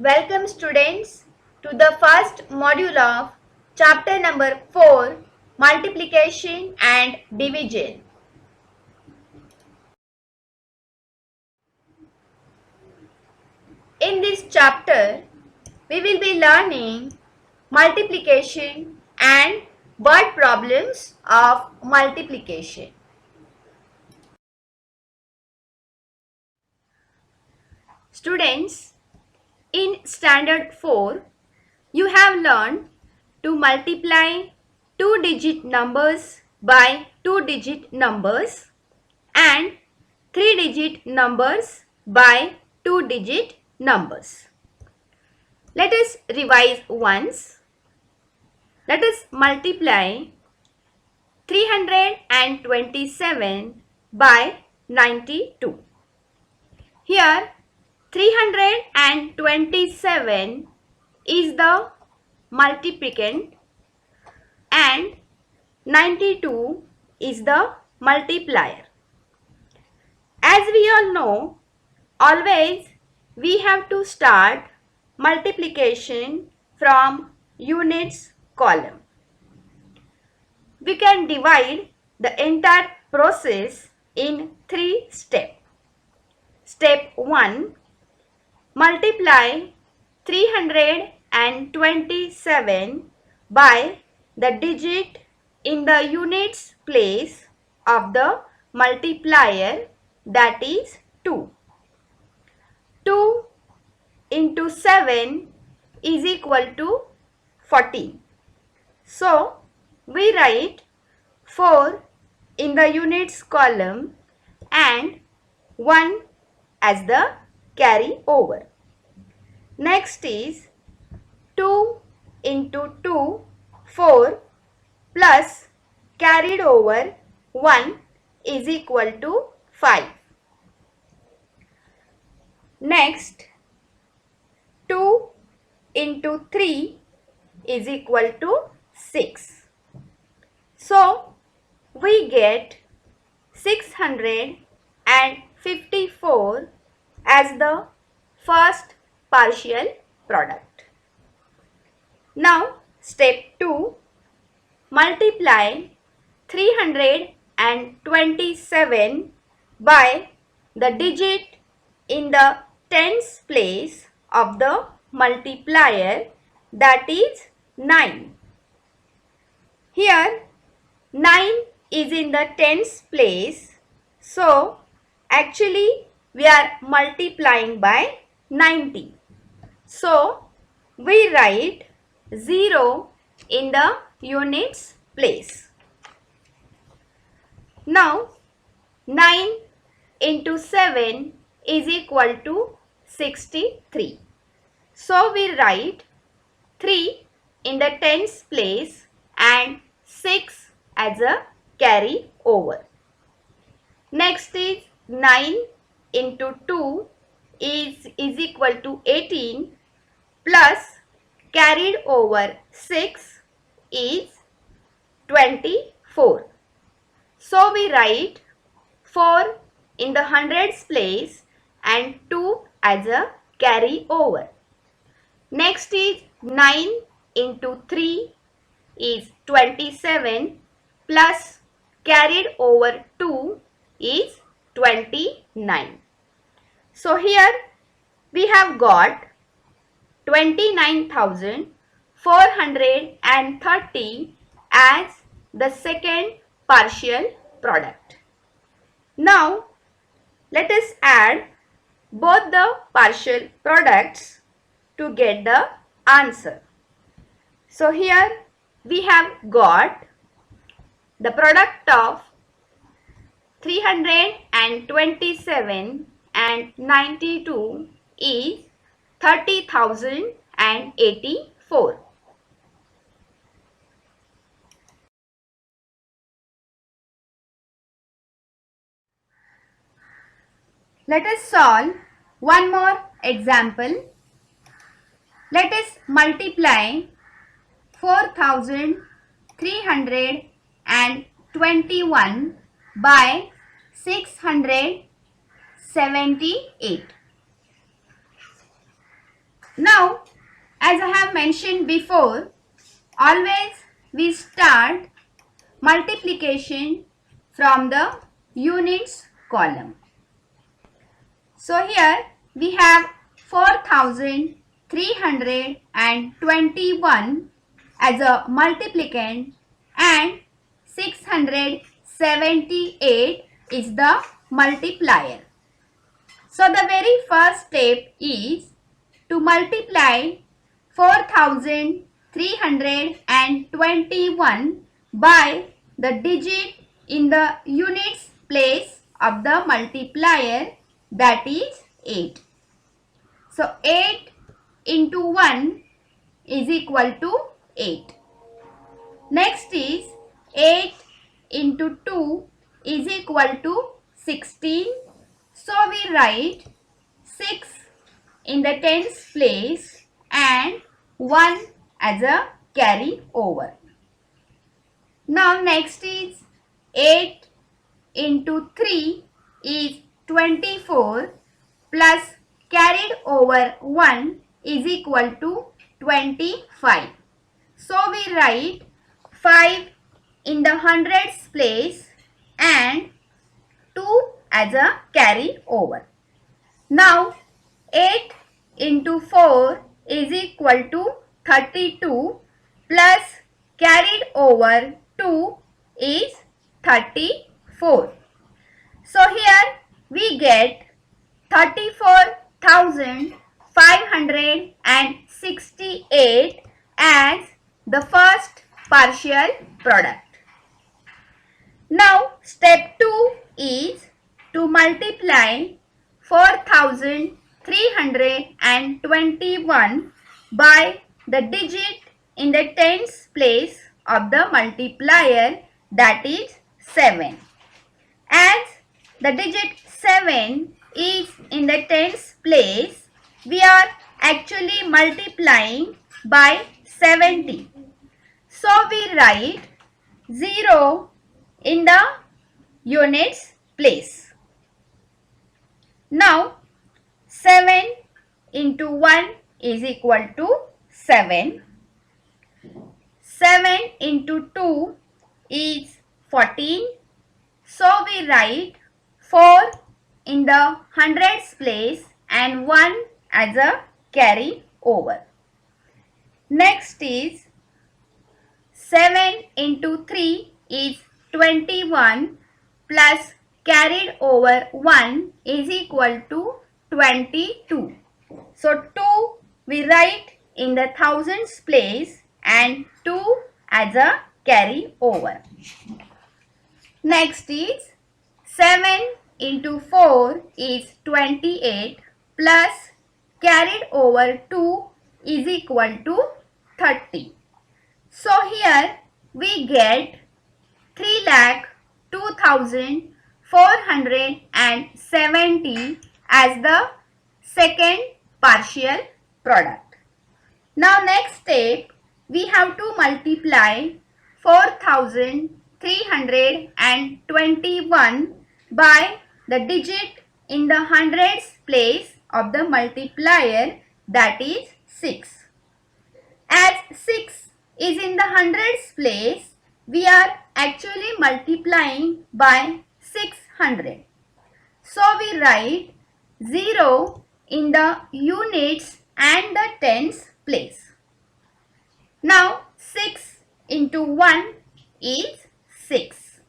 Welcome students to the first module of chapter number 4, multiplication and division. In this chapter, we will be learning multiplication and word problems of multiplication. Students, in standard 4, you have learned to multiply two-digit numbers by two-digit numbers and three-digit numbers by two-digit numbers. Let us revise once. Let us multiply 327 by 92. Here 327 is the multiplicand and 92 is the multiplier. As we all know, always we have to start multiplication from units column. We can divide the entire process in 3 steps. Step 1. Multiply 327 by the digit in the units place of the multiplier, that is 2. 2 into 7 is equal to 14. So, we write 4 in the units column and 1 as the carry over. Next is 2 into 2, 4 plus carried over 1 is equal to 5. Next, 2 into 3 is equal to 6. So, we get 654 as the first partial product. Now, step 2. Multiply 327 by the digit in the tens place of the multiplier, that is 9. Here 9 is in the tens place, so actually we are multiplying by 90. So we write 0 in the units place. Now 9 into 7 is equal to 63. So we write 3 in the tens place and 6 as a carry over. Next is 9 into 2 is equal to 18 plus carried over 6 is 24. So we write 4 in the hundreds place and 2 as a carry over. Next is 9 into 3 is 27 plus carried over 2 is 29. So here we have got 29,430 as the second partial product. Now let us add both the partial products to get the answer. So here we have got the product of 327 and 92 is 30,084. Let us solve one more example. Let us multiply 4,321 by 678. Now, as I have mentioned before, always we start multiplication from the units column. So here we have 4321 as a multiplicand and 678 is the multiplier. So the very first step is to multiply 4321 by the digit in the units place of the multiplier, that is 8. So 8 into 1 is equal to 8. Next is 8 into 2 is equal to 16. So we write 6 in the tens place and 1 as a carry over. Now next is 8 into 3 is 24 plus carried over 1 is equal to 25. So we write 5 in the hundreds place and 2 as a carry over. Now 8 into 4 is equal to 32 plus carried over 2 is 34. So here we get 34,568 as the first partial product. Now step 2 is to multiply 4321 by the digit in the tens place of the multiplier, that is 7. As the digit 7 is in the tens place, we are actually multiplying by 70. So we write 0 in the units place. Now 7 into 1 is equal to 7. 7 into 2 is 14. So we write 4 in the hundreds place and 1 as a carry over. Next is 7 into 3 is 21 plus carried over 1 is equal to 22. So 2 we write in the thousands place and 2 as a carry over. Next is 7 into 4 is 28 plus carried over 2 is equal to 30. So here we get 3,02,470 as the second partial product. Now next step, we have to multiply 4,321 by the digit in the hundreds place of the multiplier, that is 6. As 6 is in the hundreds place, we are actually multiplying by 600. So we write 0 in the units and the tens place. Now 6 into 1 is 6.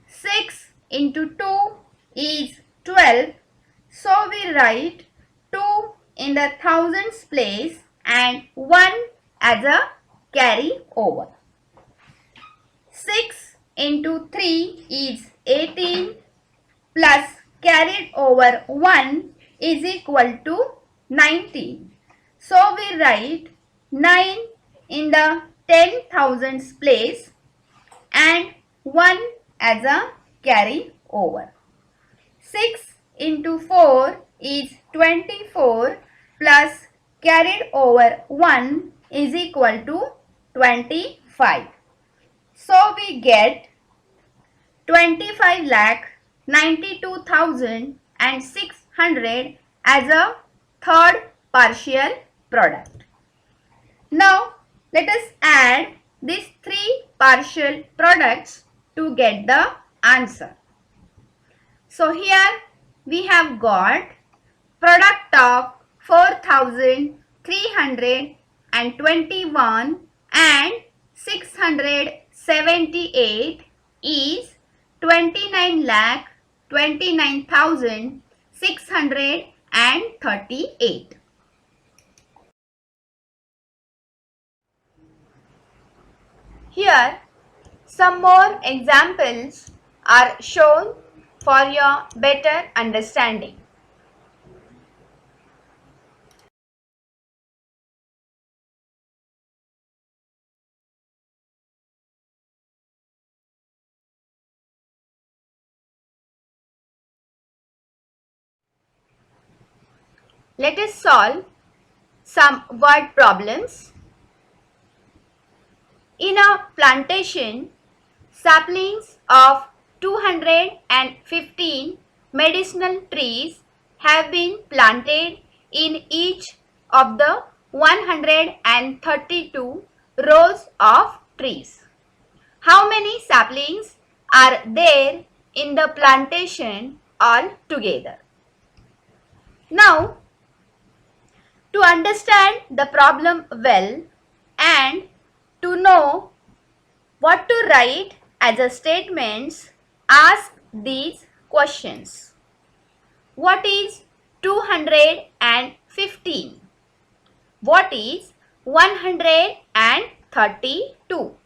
6 into 2 is 12. So we write 2 in the thousands place and 1 as a carry over. 6 into 3 is 18 plus carried over 1 is equal to 19. So we write 9 in the 10,000s place and 1 as a carry over. 6 into 4 is 24 plus carried over 1 is equal to 25. So we get 25,92,600 as a third partial product. Now let us add these three partial products to get the answer. So here we have got product of 4,321 and 678 is 29,29,638. Here some more examples are shown for your better understanding. Let us solve some word problems. In a plantation, saplings of 215 medicinal trees have been planted in each of the 132 rows of trees. How many saplings are there in the plantation altogether? Now, to understand the problem well and to know what to write as a statements, ask these questions. What is 215? What is 132?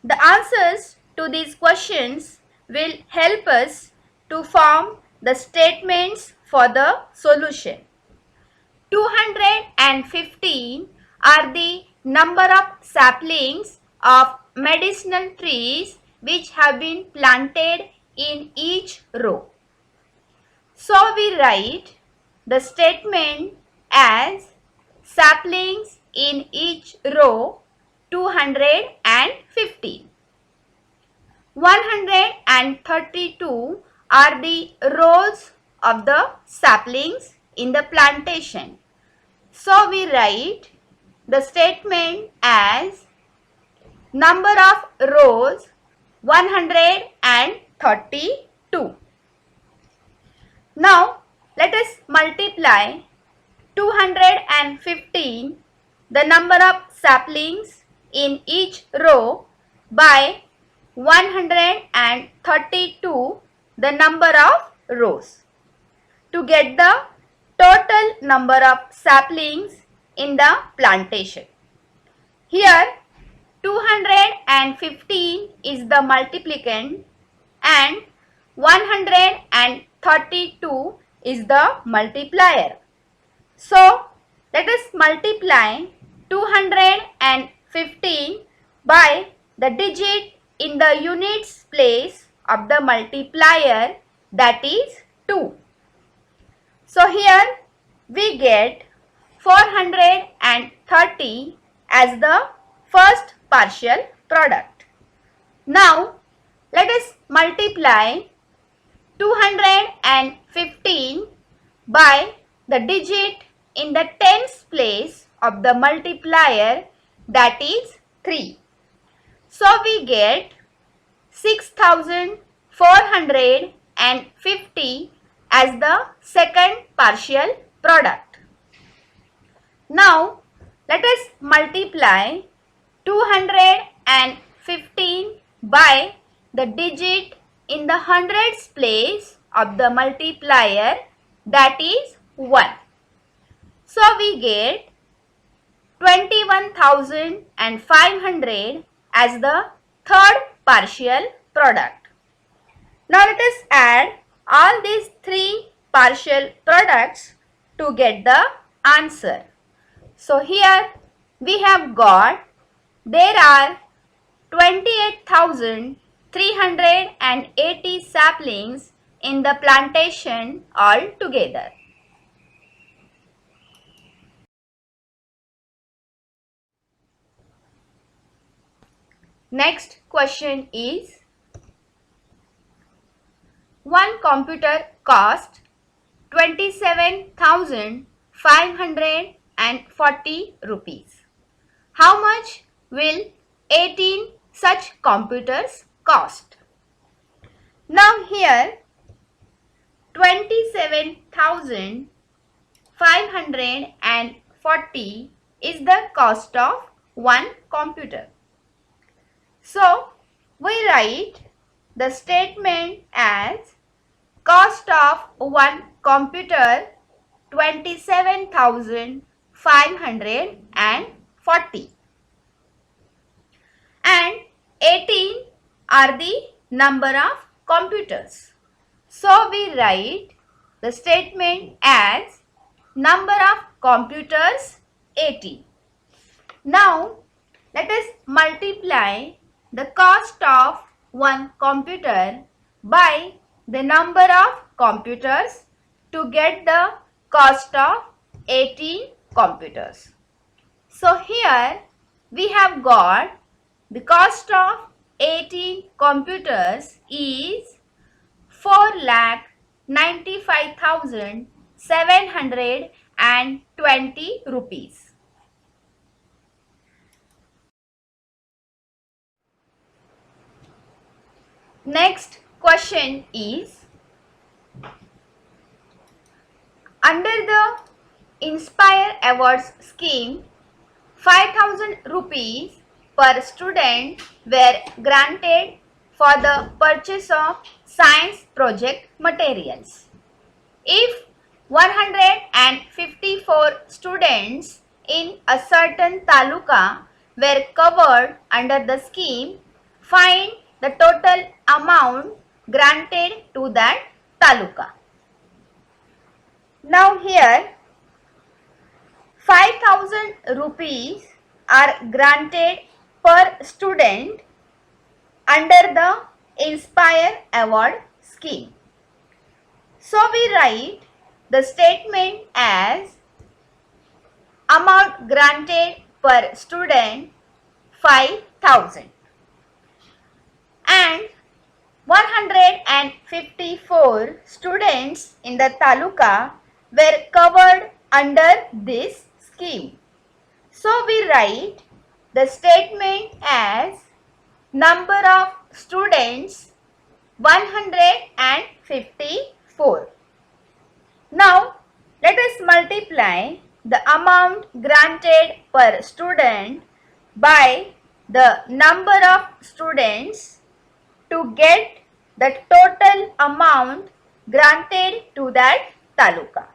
The answers to these questions will help us to form the statements for the solution. 215 are the number of saplings of medicinal trees which have been planted in each row. So we write the statement as saplings in each row 215. 132 are the rows of the saplings in the plantation. So we write the statement as number of rows 132. Now let us multiply 215, the number of saplings in each row, by 132, the number of rows, to get the total number of saplings in the plantation. Here 215 is the multiplicand and 132 is the multiplier. So let us multiply 215 by the digit in the units place of the multiplier, that is 2. So here we get 430 as the first partial product. Now let us multiply 215 by the digit in the tens place of the multiplier, that is 3. So we get 6,450 as the second partial product. Now let us multiply 215 by the digit in the hundreds place of the multiplier, that is 1. So we get 21,500 as the third partial product. Now let us add all these three partial products to get the answer. So here we have got there are 28,380 saplings in the plantation altogether. Next question is, one computer cost 27,500 140 rupees. How much will 18 such computers cost? Now here 27,540 is the cost of one computer. So we write the statement as cost of one computer 27,540 and 18 are the number of computers. So we write the statement as number of computers 18. Now let us multiply the cost of one computer by the number of computers to get the cost of 18 computers. So here we have got the cost of 18 computers is 4,95,720 rupees. Next question is, under the Inspire Awards scheme, 5,000 rupees per student were granted for the purchase of science project materials. If 154 students in a certain taluka were covered under the scheme, find the total amount granted to that taluka. Now here 5,000 rupees are granted per student under the Inspire Award scheme. So we write the statement as amount granted per student 5,000 and 154 students in the taluka were covered under this scheme. So we write the statement as number of students 154. Now let us multiply the amount granted per student by the number of students to get the total amount granted to that taluka.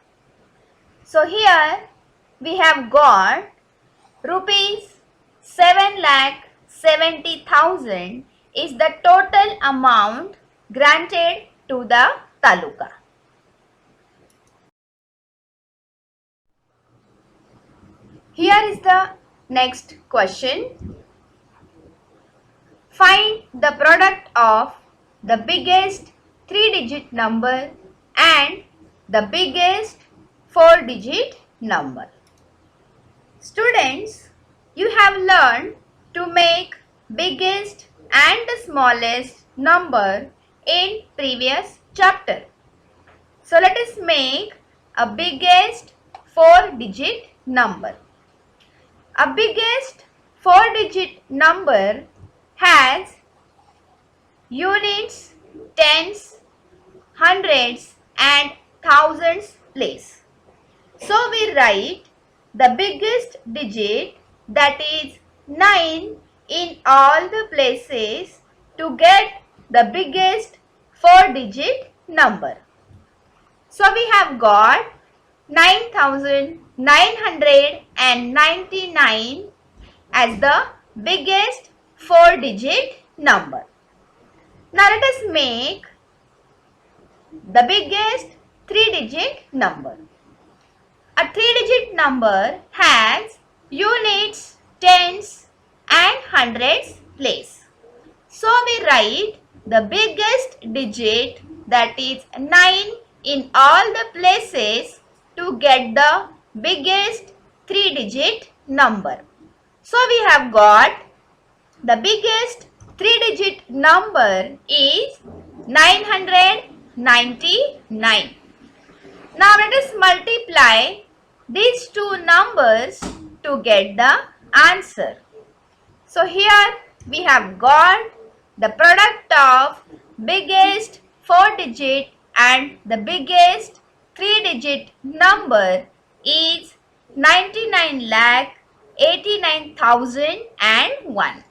So here we have got rupees 7,70,000 is the total amount granted to the taluka. Here is the next question. Find the product of the biggest 3-digit number and the biggest 4-digit number. Students, you have learned to make biggest and the smallest number in previous chapter. So let us make a biggest 4-digit number. A biggest 4-digit number has units, tens, hundreds and thousands place. So we write the biggest digit, that is 9, in all the places to get the biggest 4-digit number. So we have got 9,999 as the biggest 4-digit number. Now let us make the biggest 3-digit number. A 3-digit number has units, tens and hundreds place. So we write the biggest digit, that is 9, in all the places to get the biggest 3-digit number. So we have got the biggest 3-digit number is 999. Now let us multiply these two numbers to get the answer. So here we have got the product of biggest 4-digit and the biggest 3-digit number is 99,89,001.